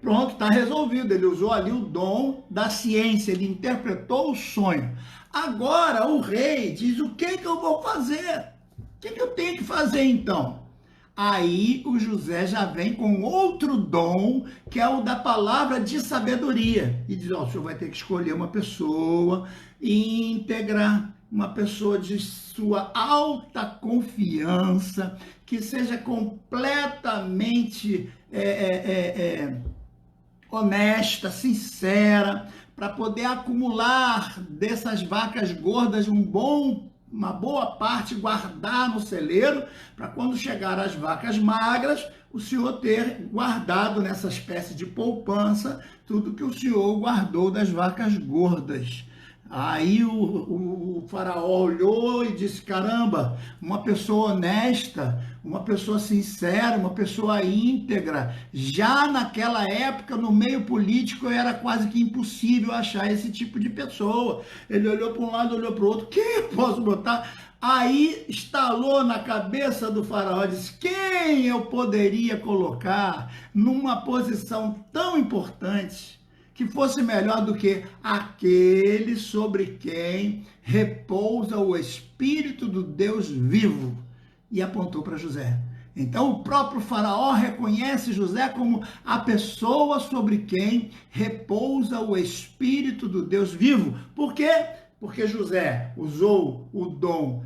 Pronto, está resolvido. Ele usou ali o dom da ciência, ele interpretou o sonho. Agora o rei diz: o que eu vou fazer? O que eu tenho que fazer então? Aí o José já vem com outro dom, que é o da palavra de sabedoria. E diz: ó, o senhor vai ter que escolher uma pessoa íntegra, uma pessoa de sua alta confiança, que seja completamente honesta, sincera, para poder acumular dessas vacas gordas uma boa parte, guardar no celeiro, para quando chegar as vacas magras, o senhor ter guardado nessa espécie de poupança tudo que o senhor guardou das vacas gordas. Aí o faraó olhou e disse: caramba, uma pessoa honesta, uma pessoa sincera, uma pessoa íntegra. Já naquela época, no meio político, era quase que impossível achar esse tipo de pessoa. Ele olhou para um lado, olhou para o outro: quem eu posso botar? Aí estalou na cabeça do faraó, disse: quem eu poderia colocar numa posição tão importante que fosse melhor do que aquele sobre quem repousa o Espírito do Deus vivo? E apontou para José. Então o próprio faraó reconhece José como a pessoa sobre quem repousa o Espírito do Deus vivo. Por quê? Porque José usou o dom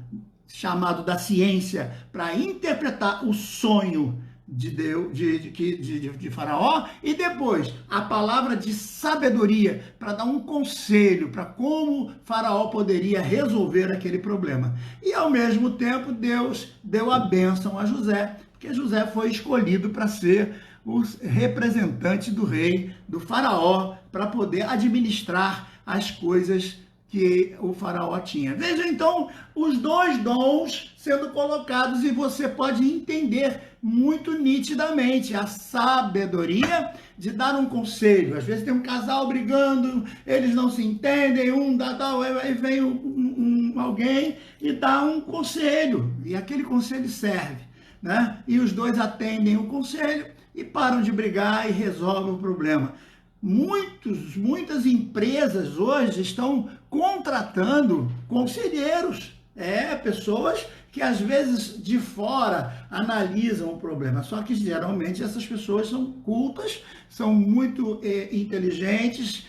chamado da ciência para interpretar o sonho de Deus, de Faraó, e depois a palavra de sabedoria para dar um conselho para como Faraó poderia resolver aquele problema. E ao mesmo tempo Deus deu a bênção a José, porque José foi escolhido para ser o representante do rei, do Faraó, para poder administrar as coisas que o faraó tinha. Veja então os dois dons sendo colocados e você pode entender muito nitidamente a sabedoria de dar um conselho. Às vezes tem um casal brigando, eles não se entendem, aí vem alguém e dá um conselho, e aquele conselho serve, né? E os dois atendem o conselho e param de brigar e resolvem o problema. Muitas empresas hoje estão contratando conselheiros, pessoas que às vezes de fora analisam o problema, só que geralmente essas pessoas são cultas, são muito inteligentes,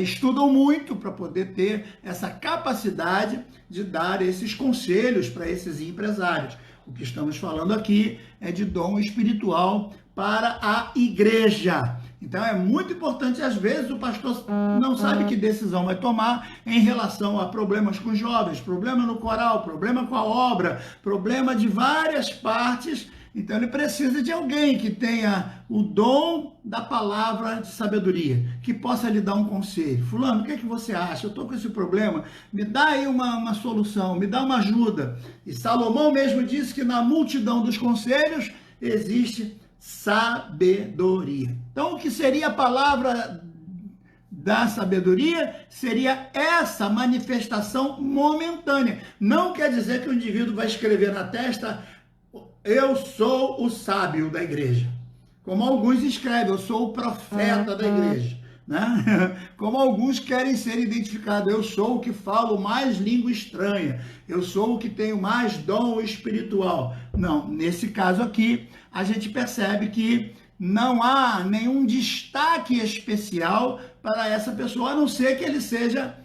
estudam muito para poder ter essa capacidade de dar esses conselhos para esses empresários. O que estamos falando aqui é de dom espiritual para a igreja. Então é muito importante, às vezes o pastor não sabe que decisão vai tomar em relação a problemas com jovens, problema no coral, problema com a obra, problema de várias partes. Então ele precisa de alguém que tenha o dom da palavra de sabedoria, que possa lhe dar um conselho. Fulano, o que é que você acha? Eu estou com esse problema, me dá aí uma solução, me dá uma ajuda. E Salomão mesmo disse que na multidão dos conselhos existe sabedoria. Então, o que seria a palavra da sabedoria? Seria essa manifestação momentânea. Não quer dizer que o indivíduo vai escrever na testa: eu sou o sábio da igreja. Como alguns escrevem: eu sou o profeta da igreja. Né? Como alguns querem ser identificados: eu sou o que falo mais língua estranha, eu sou o que tenho mais dom espiritual. Não, nesse caso aqui, a gente percebe que não há nenhum destaque especial para essa pessoa, a não ser que ele seja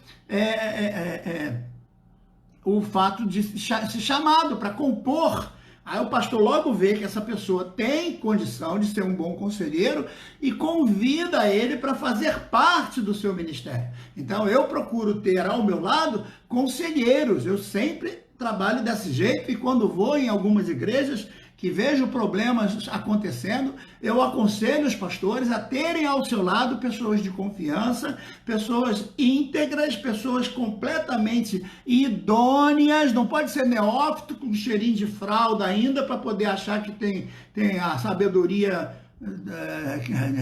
o fato de ser chamado para compor. Aí o pastor logo vê que essa pessoa tem condição de ser um bom conselheiro e convida ele para fazer parte do seu ministério. Então eu procuro ter ao meu lado conselheiros. Eu sempre trabalho desse jeito, e quando vou em algumas igrejas que vejo problemas acontecendo, eu aconselho os pastores a terem ao seu lado pessoas de confiança, pessoas íntegras, pessoas completamente idôneas. Não pode ser neófito com cheirinho de fralda ainda para poder achar que tem a sabedoria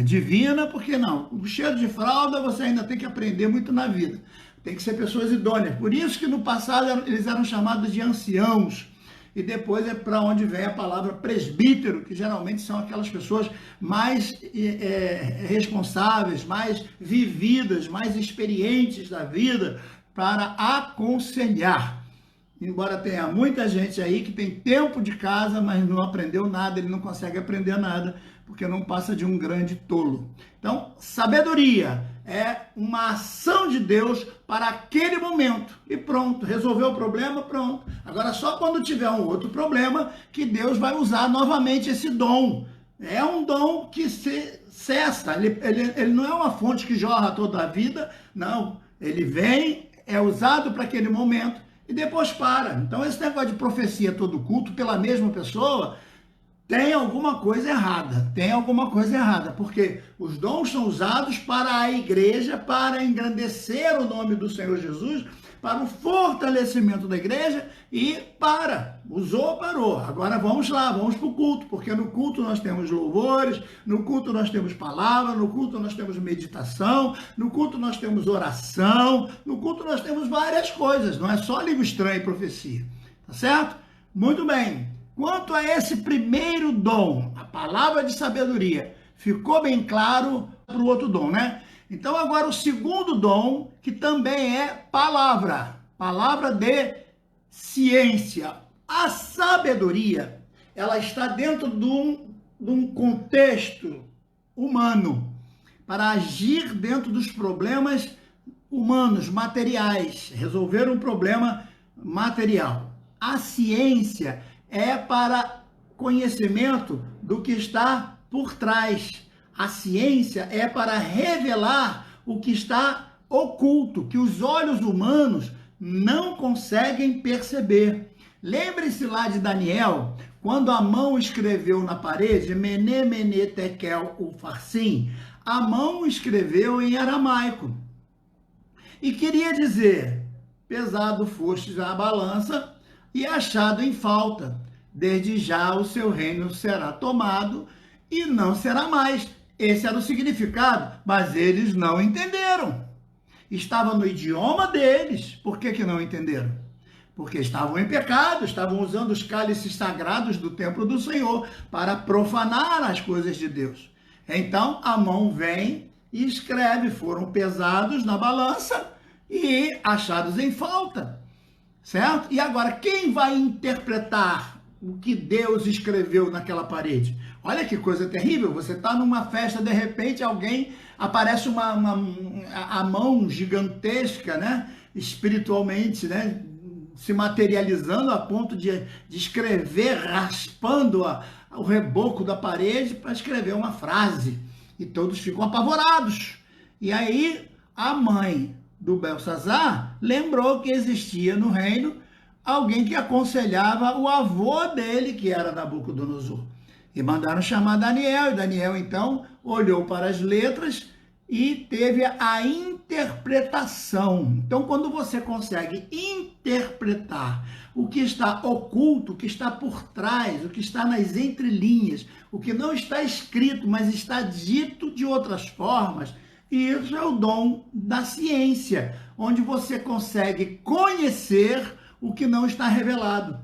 divina, porque não, o cheiro de fralda você ainda tem que aprender muito na vida. Tem que ser pessoas idôneas. Por isso que no passado eles eram chamados de anciãos. e depois é para onde vem a palavra presbítero, que geralmente são aquelas pessoas mais responsáveis, mais vividas, mais experientes da vida, para aconselhar. Embora tenha muita gente aí que tem tempo de casa, mas não aprendeu nada, ele não consegue aprender nada, porque não passa de um grande tolo. Então, sabedoria é uma ação de Deus para aquele momento. E pronto, resolveu o problema, pronto. Agora, só quando tiver um outro problema, que Deus vai usar novamente esse dom. É um dom que se cessa, ele não é uma fonte que jorra toda a vida, não. Ele vem, é usado para aquele momento, e depois para. Então, esse negócio de profecia todo culto pela mesma pessoa tem alguma coisa errada, porque os dons são usados para a igreja, para engrandecer o nome do Senhor Jesus, para o fortalecimento da igreja e usou, parou. Agora vamos lá, vamos para o culto, porque no culto nós temos louvores, no culto nós temos palavra, no culto nós temos meditação, no culto nós temos oração, no culto nós temos várias coisas, não é só língua estranha e profecia, tá certo? Muito bem. Quanto a esse primeiro dom, a palavra de sabedoria, ficou bem claro para o outro dom, né? Então agora o segundo dom, que também é palavra de ciência. A sabedoria, ela está dentro de um contexto humano, para agir dentro dos problemas humanos, materiais, resolver um problema material. A ciência é para conhecimento do que está por trás. A ciência é para revelar o que está oculto, que os olhos humanos não conseguem perceber. Lembre-se lá de Daniel, quando a mão escreveu na parede, Mene, Mene, Tekel, Ufarsim, a mão escreveu em aramaico. E queria dizer, pesado fostes a balança e achado em falta. Desde já o seu reino será tomado e não será mais. Esse era o significado, mas eles não entenderam. Estava no idioma deles. Por que não entenderam? Porque estavam em pecado, estavam usando os cálices sagrados do templo do Senhor para profanar as coisas de Deus. Então a mão vem e escreve, foram pesados na balança e achados em falta. Certo? E agora, quem vai interpretar o que Deus escreveu naquela parede? Olha que coisa terrível, você está numa festa, de repente alguém, aparece a mão gigantesca, né? Espiritualmente, né? Se materializando a ponto de escrever, raspando o reboco da parede para escrever uma frase. E todos ficam apavorados. E aí a mãe do Belsazar lembrou que existia no reino alguém que aconselhava o avô dele, que era Nabucodonosor. E mandaram chamar Daniel, e Daniel então olhou para as letras e teve a interpretação. Então, quando você consegue interpretar o que está oculto, o que está por trás, o que está nas entrelinhas, o que não está escrito, mas está dito de outras formas, isso é o dom da ciência, onde você consegue conhecer o que não está revelado,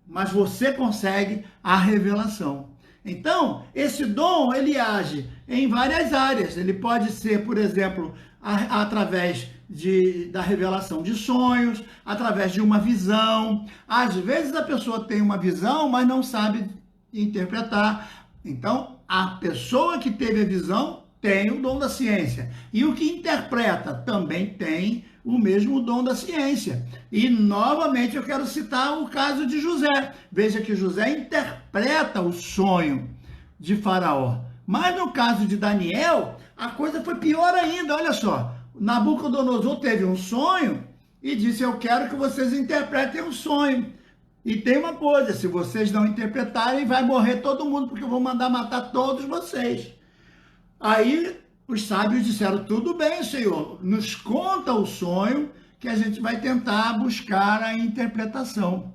mas você consegue a revelação. Então, esse dom, ele age em várias áreas. Ele pode ser, por exemplo, através da revelação de sonhos, através de uma visão. Às vezes a pessoa tem uma visão, mas não sabe interpretar. Então, a pessoa que teve a visão tem o dom da ciência. E o que interpreta também tem o mesmo dom da ciência. E, novamente, eu quero citar o caso de José. Veja que José interpreta o sonho de Faraó. Mas, no caso de Daniel, a coisa foi pior ainda. Olha só, Nabucodonosor teve um sonho e disse, eu quero que vocês interpretem o sonho. E tem uma coisa, se vocês não interpretarem, vai morrer todo mundo, porque eu vou mandar matar todos vocês. Aí os sábios disseram, tudo bem, Senhor, nos conta o sonho que a gente vai tentar buscar a interpretação.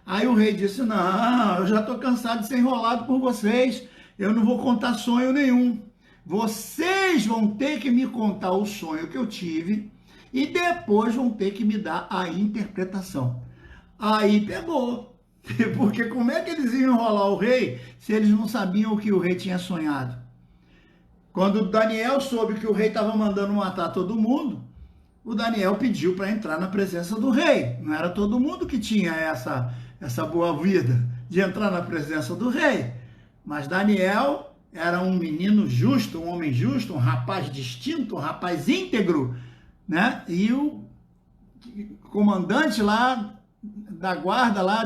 Aí o rei disse, não, eu já estou cansado de ser enrolado por vocês, eu não vou contar sonho nenhum. Vocês vão ter que me contar o sonho que eu tive e depois vão ter que me dar a interpretação. Aí pegou. Porque como é que eles iam enrolar o rei se eles não sabiam o que o rei tinha sonhado? Quando Daniel soube que o rei estava mandando matar todo mundo, o Daniel pediu para entrar na presença do rei. Não era todo mundo que tinha essa boa vida de entrar na presença do rei. Mas Daniel era um menino justo, um homem justo, um rapaz distinto, um rapaz íntegro, né? E o comandante lá da guarda lá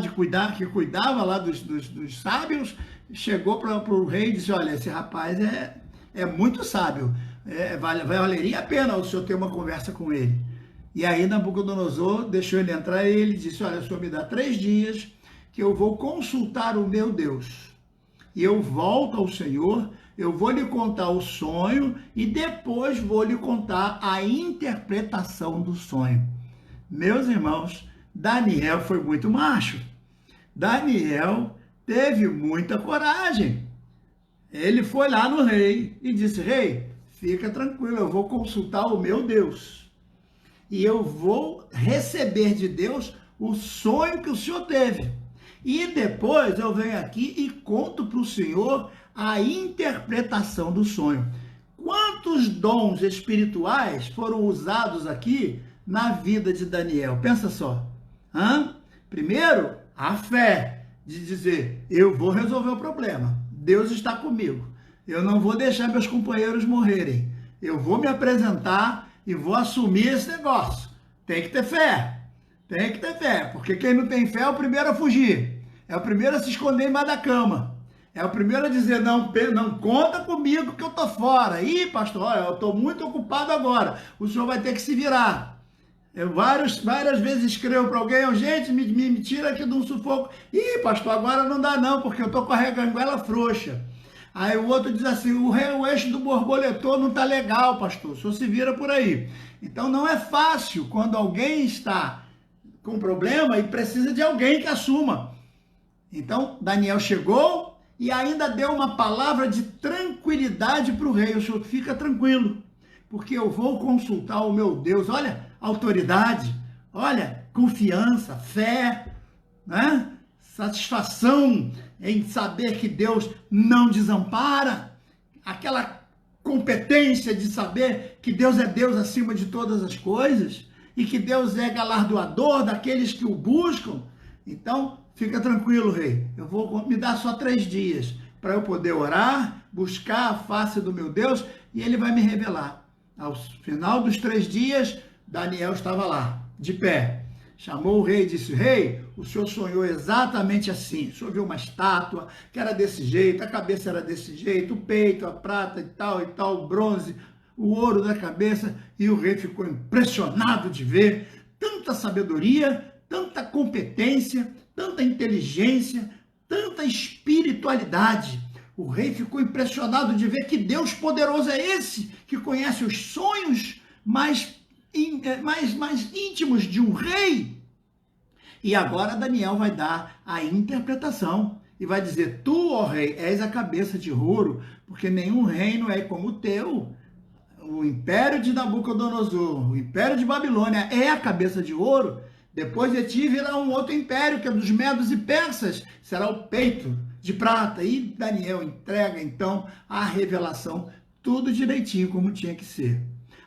que cuidava lá dos sábios, chegou para o rei e disse: olha, esse rapaz é muito sábio, valeria a pena o senhor ter uma conversa com ele. E aí Nabucodonosor deixou ele entrar e ele disse: olha, o senhor me dá 3 dias que eu vou consultar o meu Deus. E eu volto ao Senhor, eu vou lhe contar o sonho e depois vou lhe contar a interpretação do sonho. Meus irmãos, Daniel foi muito macho. Daniel teve muita coragem. Ele foi lá no rei e disse: rei, fica tranquilo, eu vou consultar o meu Deus. E eu vou receber de Deus o sonho que o senhor teve. E depois eu venho aqui e conto para o senhor a interpretação do sonho. Quantos dons espirituais foram usados aqui na vida de Daniel? Pensa só. Primeiro, a fé de dizer: eu vou resolver o problema. Deus está comigo. Eu não vou deixar meus companheiros morrerem. Eu vou me apresentar e vou assumir esse negócio. Tem que ter fé. Tem que ter fé. Porque quem não tem fé é o primeiro a fugir. É o primeiro a se esconder embaixo da cama. É o primeiro a dizer: não conta comigo que eu tô fora. Ih, pastor, olha, eu estou muito ocupado agora. O senhor vai ter que se virar. Eu várias vezes escrevo para alguém: gente, me tira aqui de um sufoco. Ih, pastor, agora não dá não, porque eu estou com a reganguela frouxa. Aí o outro diz assim: o eixo do borboletor não tá legal, pastor, o senhor se vira por aí. Então não é fácil quando alguém está com problema e precisa de alguém que assuma. Então Daniel chegou e ainda deu uma palavra de tranquilidade para o rei: o senhor fica tranquilo, porque eu vou consultar o meu Deus. Olha, autoridade, olha, confiança, fé, né? Satisfação em saber que Deus não desampara, aquela competência de saber que Deus é Deus acima de todas as coisas e que Deus é galardoador daqueles que o buscam. Então, fica tranquilo, rei, eu vou me dar só 3 dias para eu poder orar, buscar a face do meu Deus e ele vai me revelar. Ao final dos 3 dias, Daniel estava lá, de pé. Chamou o rei e disse: rei, o senhor sonhou exatamente assim. O senhor viu uma estátua que era desse jeito, a cabeça era desse jeito, o peito, a prata e tal, o bronze, o ouro da cabeça. E o rei ficou impressionado de ver tanta sabedoria, tanta competência, tanta inteligência, tanta espiritualidade. O rei ficou impressionado de ver que Deus poderoso é esse, que conhece os sonhos mais íntimos de um rei. E agora Daniel vai dar a interpretação e vai dizer: tu, ó rei, és a cabeça de ouro, porque nenhum reino é como o teu. O império de Nabucodonosor, o império de Babilônia é a cabeça de ouro. Depois de ti virá um outro império, que é dos medos e persas, será o peito de prata. E Daniel entrega então a revelação, tudo direitinho como tinha que ser.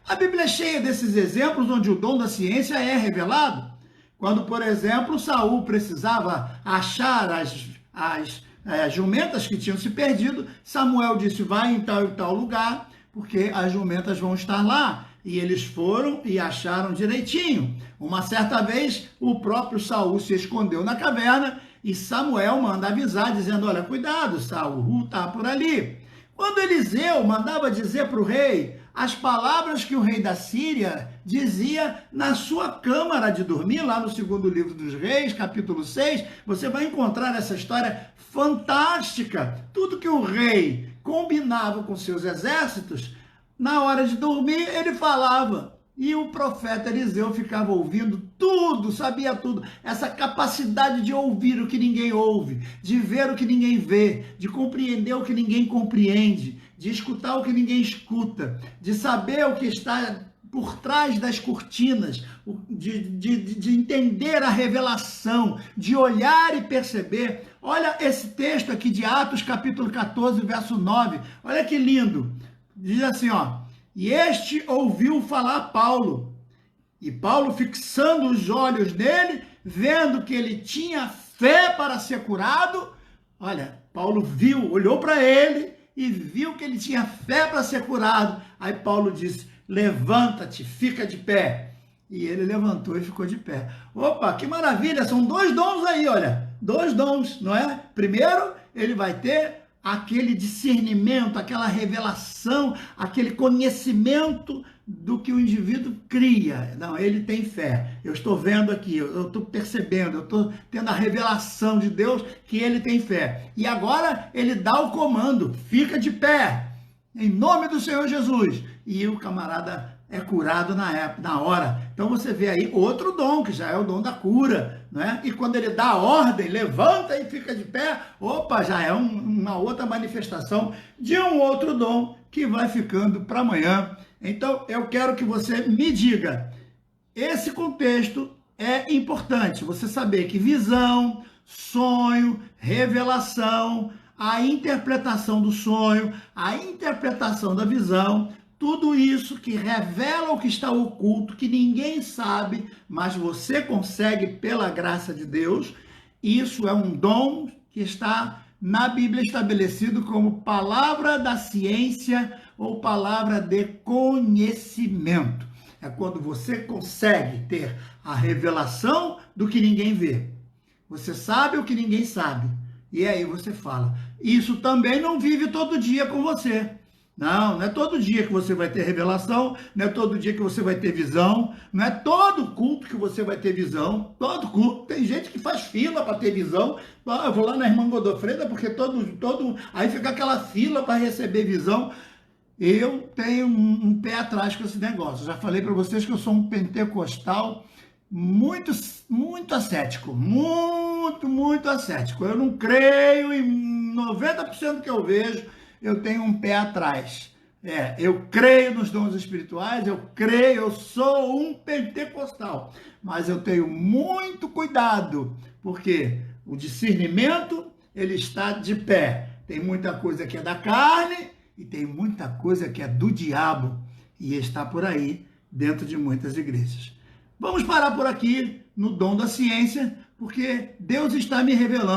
A Bíblia é cheia desses exemplos onde o dom da ciência é revelado. Quando, por exemplo, Saul precisava achar as jumentas que tinham se perdido, Samuel disse: vai em tal e tal lugar, porque as jumentas vão estar lá. E eles foram e acharam direitinho. Uma certa vez, o próprio Saul se escondeu na caverna e Samuel manda avisar, dizendo: olha, cuidado, Saul está por ali. Quando Eliseu mandava dizer para o rei as palavras que o rei da Síria dizia na sua câmara de dormir, lá no 2º livro dos Reis, capítulo 6, você vai encontrar essa história fantástica. Tudo que o rei combinava com seus exércitos, na hora de dormir ele falava. E o profeta Eliseu ficava ouvindo tudo, sabia tudo. Essa capacidade de ouvir o que ninguém ouve, de ver o que ninguém vê, de compreender o que ninguém compreende, de escutar o que ninguém escuta, de saber o que está por trás das cortinas, de entender a revelação, de olhar e perceber. Olha esse texto aqui de Atos, capítulo 14, verso 9. Olha que lindo. Diz assim, ó: e este ouviu falar Paulo, e Paulo, fixando os olhos nele, vendo que ele tinha fé para ser curado. Olha, Paulo viu, olhou para ele e viu que ele tinha fé para ser curado. Aí Paulo disse: levanta-te, fica de pé. E ele levantou e ficou de pé. Opa, que maravilha, são 2 dons aí, olha, 2 dons, não é? Primeiro, ele vai ter aquele discernimento, aquela revelação, aquele conhecimento do que o indivíduo cria. Não, ele tem fé. Eu estou vendo aqui, eu estou percebendo, eu estou tendo a revelação de Deus que ele tem fé. E agora ele dá o comando: fica de pé, em nome do Senhor Jesus. E o camarada é curado na hora. Então você vê aí outro dom, que já é o dom da cura, né? E quando ele dá a ordem, levanta e fica de pé, opa, já é uma outra manifestação de um outro dom que vai ficando para amanhã. Então eu quero que você me diga, esse contexto é importante, você saber que visão, sonho, revelação, a interpretação do sonho, a interpretação da visão, tudo isso que revela o que está oculto, que ninguém sabe, mas você consegue pela graça de Deus. Isso é um dom que está na Bíblia estabelecido como palavra da ciência ou palavra de conhecimento. É quando você consegue ter a revelação do que ninguém vê. Você sabe o que ninguém sabe. E aí você fala. Isso também não vive todo dia com você. Não é todo dia que você vai ter revelação, não é todo dia que você vai ter visão, não é todo culto que você vai ter visão, todo culto. Tem gente que faz fila para ter visão. Eu vou lá na irmã Godofreda porque aí fica aquela fila para receber visão. Eu tenho um pé atrás com esse negócio. Já falei para vocês que eu sou um pentecostal muito, muito ascético, muito ascético. Eu não creio em 90% que eu vejo. Eu tenho um pé atrás. Eu creio nos dons espirituais, eu sou um pentecostal, mas eu tenho muito cuidado, porque o discernimento, ele está de pé. Tem muita coisa que é da carne e tem muita coisa que é do diabo e está por aí dentro de muitas igrejas. Vamos parar por aqui no dom da ciência, porque Deus está me revelando